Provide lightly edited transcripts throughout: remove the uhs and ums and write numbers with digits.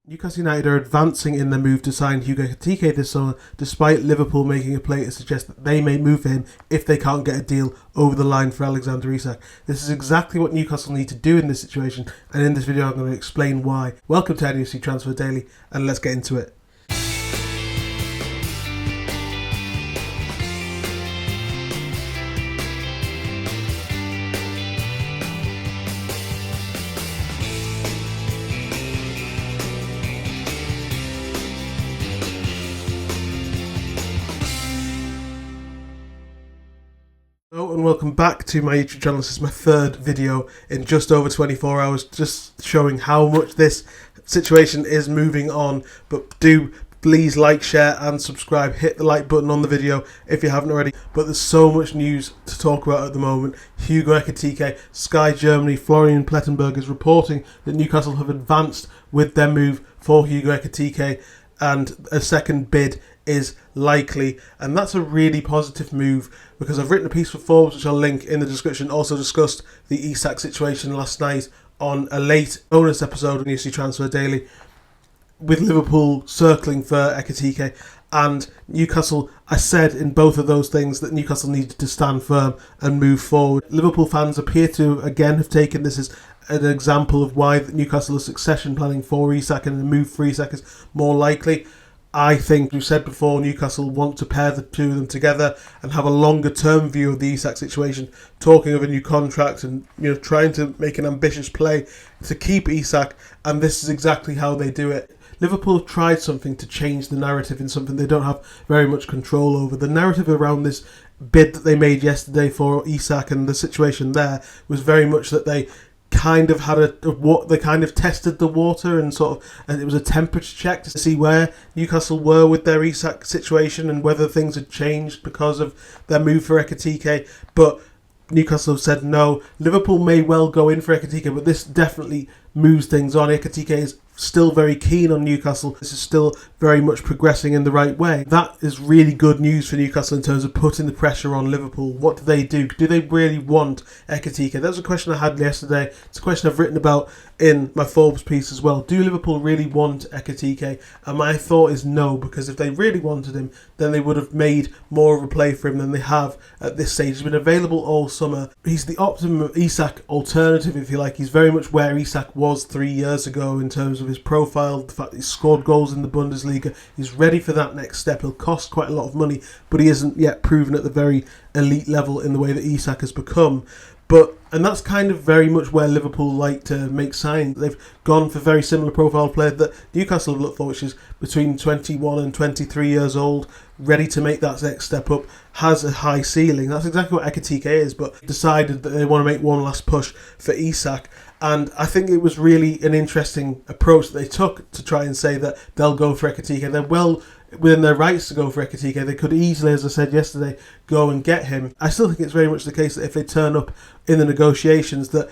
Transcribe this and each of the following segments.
Newcastle United are advancing in their move to sign Hugo Ekitike this summer, despite Liverpool making a play to suggest that they may move for him if they can't get a deal over the line for Alexander Isak. This is exactly what Newcastle need to do in this situation, and in this video I'm going to explain why. Welcome to NUFC Transfer Daily, and let's get into it. Hello and welcome back to my YouTube channel. This is my third video in just over 24 hours, just showing how much this situation is moving on. But do please like, share and subscribe. Hit the like button on the video if you haven't already. But there's so much news to talk about at the moment. Hugo Ekitike, Sky Germany, Florian Plettenberg is reporting that Newcastle have advanced with their move for Hugo Ekitike and a second bid is likely, and that's a really positive move because I've written a piece for Forbes which I'll link in the description. Also discussed the Isak situation last night on a late bonus episode of NUFC Transfer Daily with Liverpool circling for Ekitike and Newcastle. I said in both of those things that Newcastle needed to stand firm and move forward. Liverpool fans appear to again have taken this as an example of why Newcastle is succession planning for Isak and the move for Isak is more likely. I think, you said before, Newcastle want to pair the two of them together and have a longer term view of the Isak situation, talking of a new contract and trying to make an ambitious play to keep Isak, and this is exactly how they do it. Liverpool have tried something to change the narrative in something they don't have very much control over. The narrative around this bid that they made yesterday for Isak and the situation there was very much that they kind of had they kind of tested the water and it was a temperature check to see where Newcastle were with their Isak situation and whether things had changed because of their move for Ekitike. But Newcastle have said no. Liverpool may well go in for Ekitike, but this definitely moves things on. Ekitike is still very keen on Newcastle. This is still very much progressing in the right way. That is really good news for Newcastle in terms of putting the pressure on Liverpool. What do they do? Do they really want Ekitike? That was a question I had yesterday. It's a question I've written about in my Forbes piece as well. Do Liverpool really want Ekitike? And my thought is no, because if they really wanted him, then they would have made more of a play for him than they have at this stage. He's been available all summer. He's the optimum Isak alternative, if you like. He's very much where Isak was 3 years ago in terms of his profile, the fact that he's scored goals in the Bundesliga. He's ready for that next step. He'll cost quite a lot of money, but he isn't yet proven at the very elite level in the way that Isak has become. And that's kind of very much where Liverpool like to make signs. They've gone for very similar profile players that Newcastle have looked for, which is between 21 and 23 years old, ready to make that next step up, has a high ceiling. That's exactly what Ekitike is, but decided that they want to make one last push for Isak. And I think it was really an interesting approach that they took to try and say that they'll go for Ekitike. They're well within their rights to go for Ekitike. They could easily, as I said yesterday, go and get him. I still think it's very much the case that if they turn up in the negotiations that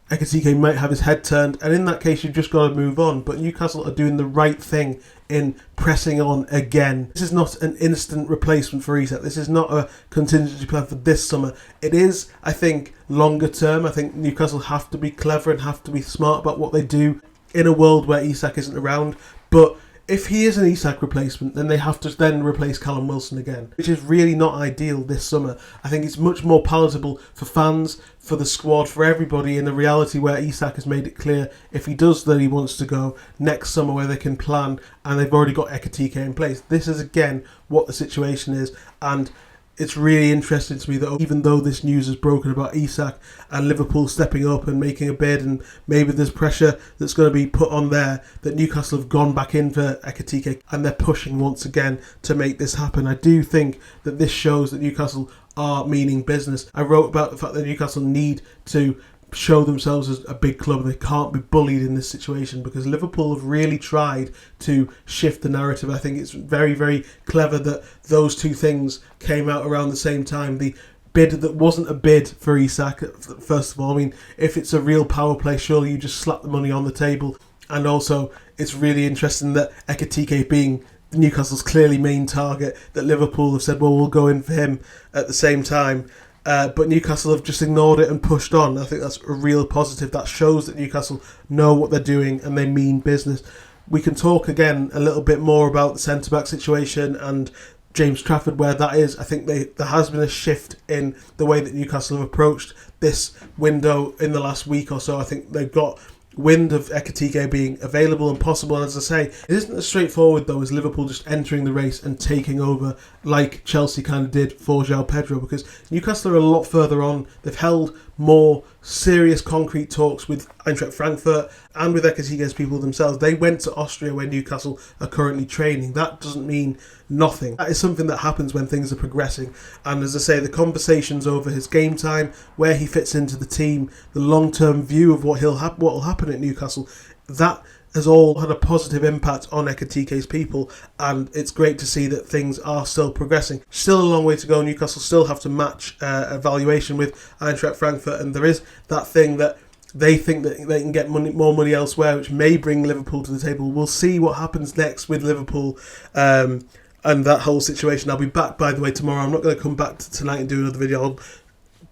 Ekitike might have his head turned, and in that case you've just got to move on. But Newcastle are doing the right thing in pressing on again. This is not an instant replacement for Isak. This is not a contingency plan for this summer. It is, I think, longer term. I think Newcastle have to be clever and have to be smart about what they do in a world where Isak isn't around. But if he is an Isak replacement, then they have to then replace Callum Wilson again, which is really not ideal this summer. I think it's much more palatable for fans, for the squad, for everybody in the reality where Isak has made it clear if he does that he wants to go next summer, where they can plan and they've already got Ekitike in place. This is again what the situation is, and it's really interesting to me that even though this news is broken about Isak and Liverpool stepping up and making a bid, and maybe there's pressure that's going to be put on there, that Newcastle have gone back in for Ekitike and they're pushing once again to make this happen. I do think that this shows that Newcastle are meaning business. I wrote about the fact that Newcastle need to show themselves as a big club. They can't be bullied in this situation because Liverpool have really tried to shift the narrative. I think it's very, very clever that those two things came out around the same time. The bid that wasn't a bid for Isak, first of all. I mean, if it's a real power play, surely you just slap the money on the table. And also, it's really interesting that Ekitike being Newcastle's clearly main target, that Liverpool have said, well, we'll go in for him at the same time. But Newcastle have just ignored it and pushed on. I think that's a real positive. That shows that Newcastle know what they're doing and they mean business. we can talk again a little bit more about the centre-back situation and James Trafford, where that is. I think there has been a shift in the way that Newcastle have approached this window in the last week or so. I think they've got wind of Ekitike being available and possible. As I say, it isn't as straightforward though as Liverpool just entering the race and taking over like Chelsea kind of did for João Pedro, because Newcastle are a lot further on. They've held more serious concrete talks with Eintracht Frankfurt and with Ekitike's people themselves. They went to Austria where Newcastle are currently training. That doesn't mean nothing. That is something that happens when things are progressing. And as I say, the conversations over his game time, where he fits into the team, the long-term view of what will happen at Newcastle, that has all had a positive impact on Ekitike's people, and it's great to see that things are still progressing. Still a long way to go. Newcastle still have to match evaluation with Eintracht Frankfurt, and there is that thing that they think that they can get more money elsewhere, which may bring Liverpool to the table. We'll see what happens next with Liverpool and that whole situation. I'll be back, by the way, tomorrow. I'm not going to come back tonight and do another video. I'll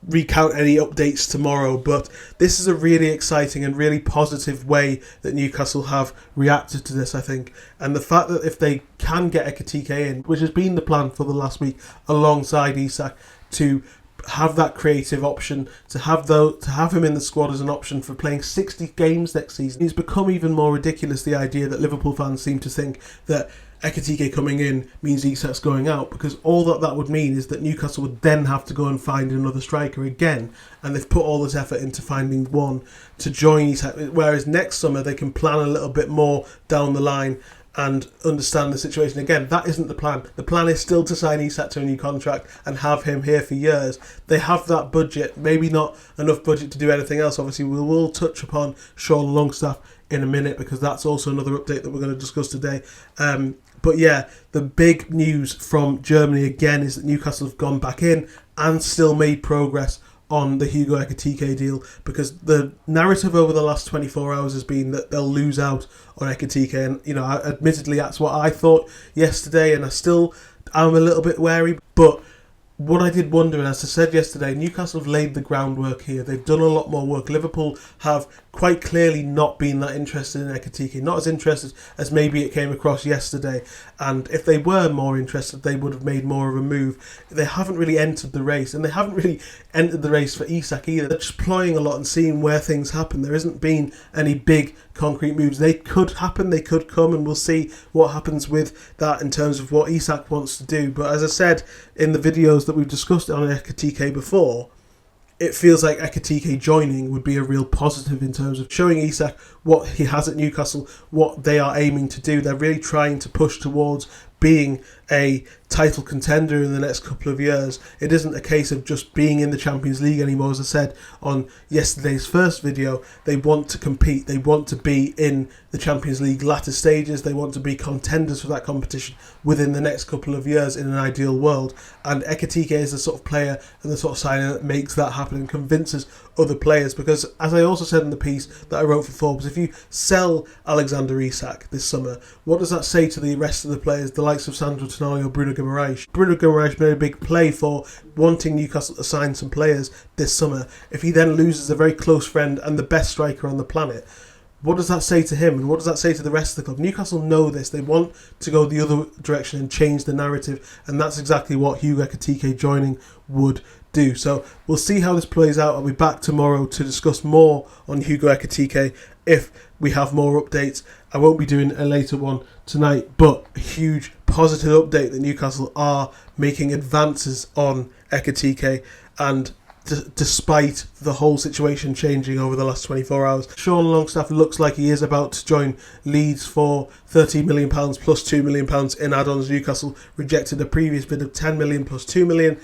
recount any updates tomorrow, but this is a really exciting and really positive way that Newcastle have reacted to this, I think. And the fact that if they can get Ekitike in, which has been the plan for the last week, alongside Isak, to have that creative option, to have him in the squad as an option for playing 60 games next season, it's become even more ridiculous, the idea that Liverpool fans seem to think that Ekitike coming in means Isak's going out, because all that would mean is that Newcastle would then have to go and find another striker again, and they've put all this effort into finding one to join Isak, whereas next summer they can plan a little bit more down the line and understand the situation. Again, that isn't the plan. The plan is still to sign Isak to a new contract and have him here for years. They have that budget, maybe not enough budget to do anything else. Obviously, we will touch upon Sean Longstaff in a minute, because that's also another update that we're going to discuss today. But yeah, the big news from Germany again is that Newcastle have gone back in and still made progress on the Hugo Ekitike deal, because the narrative over the last 24 hours has been that they'll lose out on Ekitike, and admittedly that's what I thought yesterday, and I still am a little bit wary. But what I did wonder, and as I said yesterday, Newcastle have laid the groundwork here. They've done a lot more work. Liverpool have quite clearly not been that interested in Ekitike, not as interested as maybe it came across yesterday. And if they were more interested, they would have made more of a move. They haven't really entered the race, and they haven't really entered the race for Isak either. They're just ploying a lot and seeing where things happen. There hasn't been any big concrete moves. They could happen, they could come, and we'll see what happens with that in terms of what Isak wants to do. But as I said in the videos that we've discussed on Ekitike before, it feels like Ekitike joining would be a real positive in terms of showing Isak what he has at Newcastle, what they are aiming to do. They're really trying to push towards being a title contender in the next couple of years. It isn't a case of just being in the Champions League anymore. As I said on yesterday's first video, they want to compete. They want to be in the Champions League latter stages. They want to be contenders for that competition within the next couple of years in an ideal world. And Ekitike is the sort of player and the sort of signing that makes that happen and convinces other players. Because as I also said in the piece that I wrote for Forbes, if you sell Alexander Isak this summer, what does that say to the rest of the players, the likes of Sandro Tonali or Bruno Guimaraes? Bruno Guimaraes made a big play for wanting Newcastle to sign some players this summer. If he then loses a very close friend and the best striker on the planet, what does that say to him, and what does that say to the rest of the club? Newcastle know this. They want to go the other direction and change the narrative, and that's exactly what Hugo Ekitike joining would do. So we'll see how this plays out. I'll be back tomorrow to discuss more on Hugo Ekitike if we have more updates. I won't be doing a later one tonight, but a huge positive update that Newcastle are making advances on Ekitike, and despite the whole situation changing over the last 24 hours. Sean Longstaff looks like he is about to join Leeds for £13 million plus £2 million in add-ons. Newcastle rejected a previous bid of £10 million plus £2 million.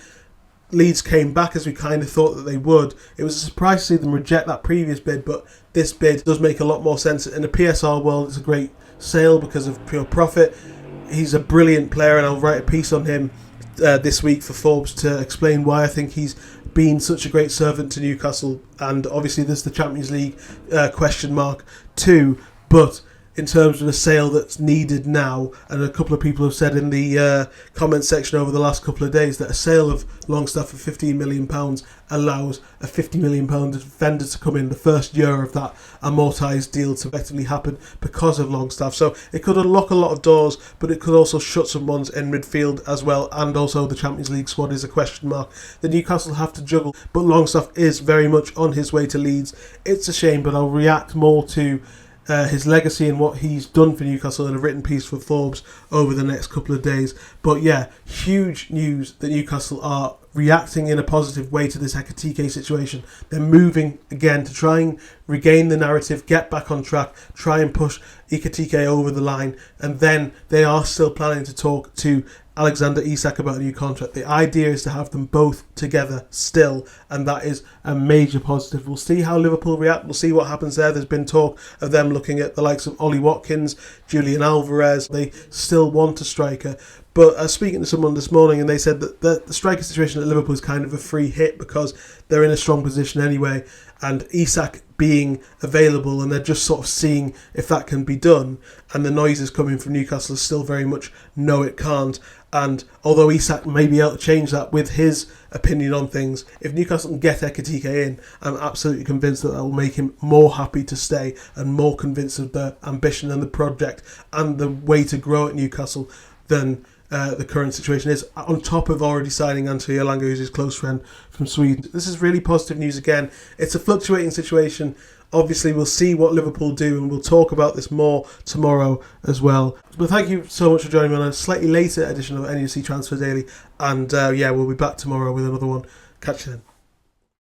Leeds came back as we kind of thought that they would. It was a surprise to see them reject that previous bid, but this bid does make a lot more sense. In the PSR world, it's a great sale because of pure profit. He's a brilliant player, and I'll write a piece on him this week for Forbes to explain why I think he's been such a great servant to Newcastle. And obviously there's the Champions League question mark too, but in terms of a sale that's needed now, and a couple of people have said in the comment section over the last couple of days that a sale of Longstaff for £15 million allows a £50 million defender to come in the first year of that amortised deal to effectively happen because of Longstaff. So it could unlock a lot of doors, but it could also shut some ones in midfield as well, and also the Champions League squad is a question mark that Newcastle have to juggle, but Longstaff is very much on his way to Leeds. It's a shame, but I'll react more to his legacy and what he's done for Newcastle in a written piece for Forbes over the next couple of days. But yeah, huge news that Newcastle are reacting in a positive way to this Ekitike situation. They're moving again to try and regain the narrative, get back on track, try and push Ekitike over the line, and then they are still planning to talk to Alexander Isak about a new contract. The idea is to have them both together still, and that is a major positive. We'll see how Liverpool react. We'll see what happens there. There's been talk of them looking at the likes of Ollie Watkins, Julian Alvarez. They still want a striker. But I was speaking to someone this morning and they said that the striker situation at Liverpool is kind of a free hit because they're in a strong position anyway, and Isak being available, and they're just sort of seeing if that can be done, and the noises coming from Newcastle is still very much no, it can't. And although Isak may be able to change that with his opinion on things, if Newcastle can get Ekitike in, I'm absolutely convinced that will make him more happy to stay and more convinced of the ambition and the project and the way to grow at Newcastle than the current situation is, on top of already signing Antti Elanga, who's his close friend from Sweden. This is really positive news again. It's a fluctuating situation. Obviously, we'll see what Liverpool do, and we'll talk about this more tomorrow as well. But thank you so much for joining me on a slightly later edition of NUFC Transfer Daily. And yeah, we'll be back tomorrow with another one. Catch you then.